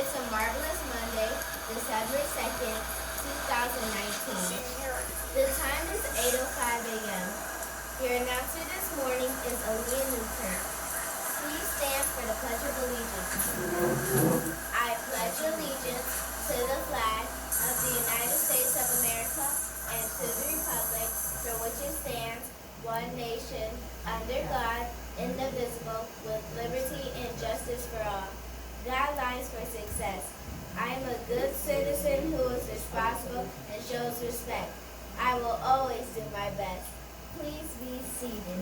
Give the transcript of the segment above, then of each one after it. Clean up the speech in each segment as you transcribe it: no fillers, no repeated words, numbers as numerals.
It's a marvelous Monday, December 2nd, 2019. The time is 8:05 a.m. Your announcer this morning is Aaliyah Newkirk. Please stand for the Pledge of Allegiance. I pledge allegiance to the flag of the United States of America and to the republic for which it stands, one nation, under God, indivisible, with liberty and justice for all. Guidelines for success. I am a good citizen who is responsible and shows respect. I will always do my best. Please be seated.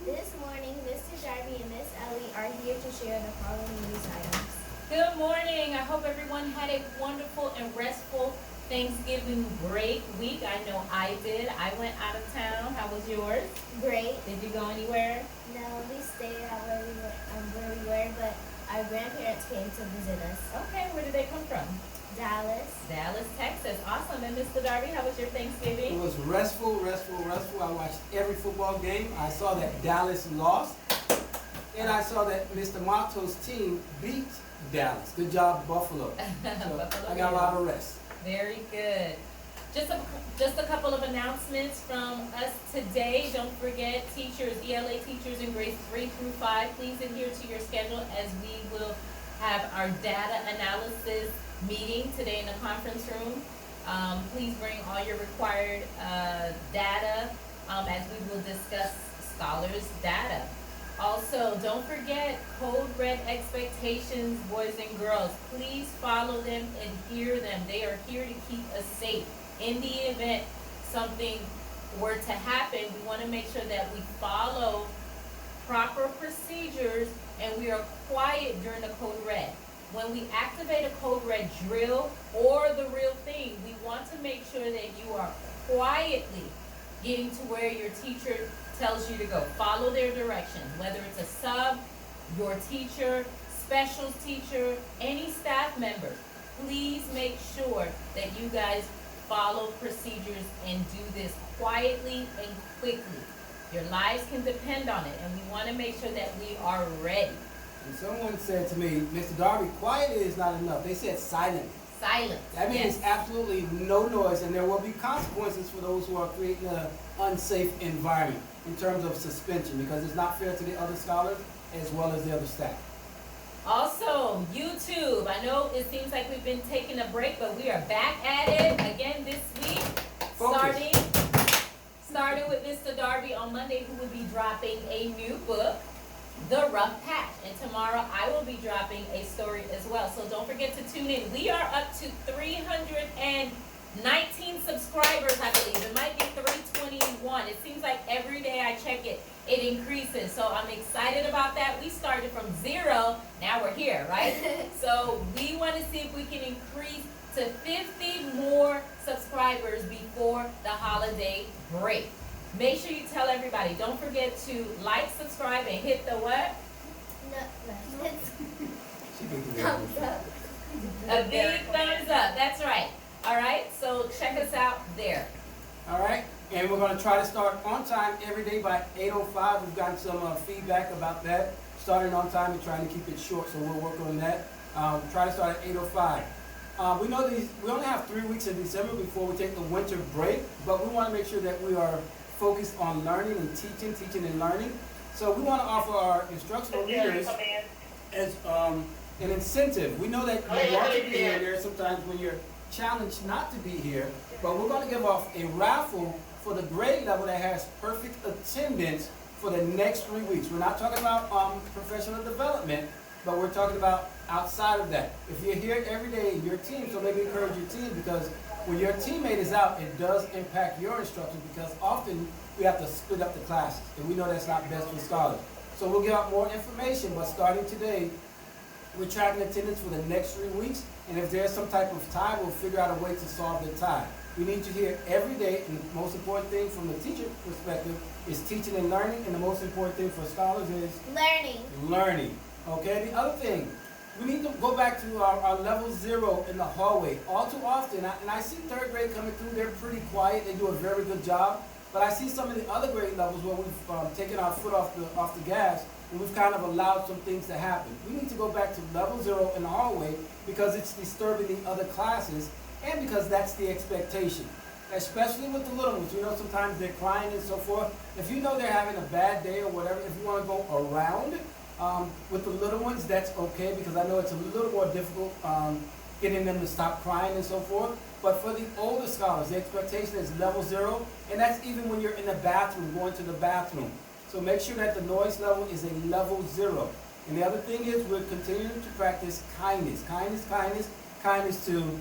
This morning, Mr. Darby and Miss Ellie are here to share the following news items. Good morning. I hope everyone had a wonderful and restful Thanksgiving break week. I know I did. I went out of town. How was yours? Great. Did you go anywhere? No, we stayed out where we were, but our grandparents came to visit us. Okay, where did they come from? Dallas. Dallas, Texas. Awesome. And Mr. Darby, how was your Thanksgiving? It was restful. I watched every football game. I saw that Dallas lost. And I saw that Mr. Mato's team beat Dallas. Good job, Buffalo. So I got a lot of rest. Very good. Just a couple of announcements from us today. Don't forget, teachers, ELA teachers in grades 3 through 5, please adhere to your schedule as we will have our data analysis meeting today in the conference room. Please bring all your required data as we will discuss scholars' data. Also, don't forget Code Red expectations, boys and girls. Please follow them, adhere them. They are here to keep us safe. In the event something were to happen, we want to make sure that we follow proper procedures and we are quiet during the Code Red. When we activate a Code Red drill or the real thing, we want to make sure that you are quietly getting to where your teacher tells you to go. Follow their directions, whether it's a sub, your teacher, specials teacher, any staff member. Please make sure that you guys follow procedures and do this quietly and quickly. Your lives can depend on it, and we want to make sure that we are ready. And someone said to me, Mr. Darby, quietly is not enough. They said silently. Silence. That means absolutely no noise, and there will be consequences for those who are creating an unsafe environment in terms of suspension, because it's not fair to the other scholars as well as the other staff. Also, YouTube. I know it seems like we've been taking a break, but we are back at it again this week. Starting with Mr. Darby on Monday, who will be dropping a new book, The Rough Patch. And tomorrow I will be dropping a story as well. So don't forget to tune in. We are up to 319 subscribers, I believe. It might be 321. It seems like every day I check it, it increases. So I'm excited about that. We started from 0, now we're here, right? So we want to see if we can increase to 50 more subscribers before the holiday break. Make sure you tell everybody. Don't forget to like, subscribe, and hit the what? Thumbs up. A big thumbs up. That's right. All right, so check us out there. All right, and we're going to try to start on time every day by 8:05. We've gotten some feedback about that, starting on time and trying to keep it short, so we'll work on that. Try to start at 8:05. We know we only have 3 weeks in December before we take the winter break, but we want to make sure that we are focused on learning and teaching and learning. So we want to offer our instructional leaders as an incentive. We know that you want to be here. There are sometimes when you're challenged not to be here, but we're going to give off a raffle for the grade level that has perfect attendance for the next 3 weeks. We're not talking about professional development, but we're talking about outside of that. If you're here every day in your team, so maybe encourage your team, because when your teammate is out, it does impact your instruction, because often we have to split up the classes, and we know that's not best for scholars. So we'll give out more information, but starting today, we're tracking attendance for the next 3 weeks, and if there's some type of tie, we'll figure out a way to solve the tie. We need you here every day, and the most important thing from the teacher perspective is teaching and learning, and the most important thing for scholars is learning. Okay, the other thing, we need to go back to our level 0 in the hallway. All too often, and I see 3rd grade coming through, they're pretty quiet, they do a very good job, but I see some of the other grade levels where we've taken our foot off the gas, and we've kind of allowed some things to happen. We need to go back to level 0 in our way because it's disturbing the other classes and because that's the expectation. Especially with the little ones, you know, sometimes they're crying and so forth. If you know they're having a bad day or whatever, if you want to go around with the little ones, that's okay because I know it's a little more difficult getting them to stop crying and so forth. But for the older scholars, the expectation is level 0, and that's even when you're in the bathroom, going to the bathroom. So make sure that the noise level is a level 0. And the other thing is we're continuing to practice kindness. Kindness to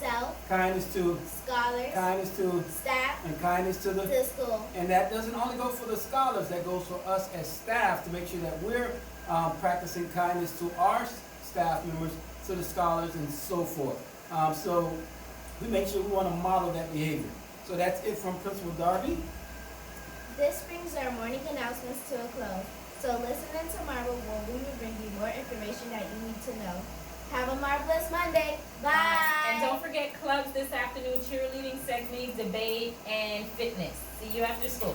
self, kindness to scholars, kindness to staff, and kindness to the school. and that doesn't only go for the scholars, that goes for us as staff to make sure that we're practicing kindness to our staff members, to the scholars, and so forth. So we make sure we want to model that behavior. So that's it from Principal Darby. This brings our morning announcements to a close. So listen in tomorrow where we will bring you more information that you need to know. Have a marvelous Monday. Bye. And don't forget clubs this afternoon, cheerleading, segment, debate, and fitness. See you after school.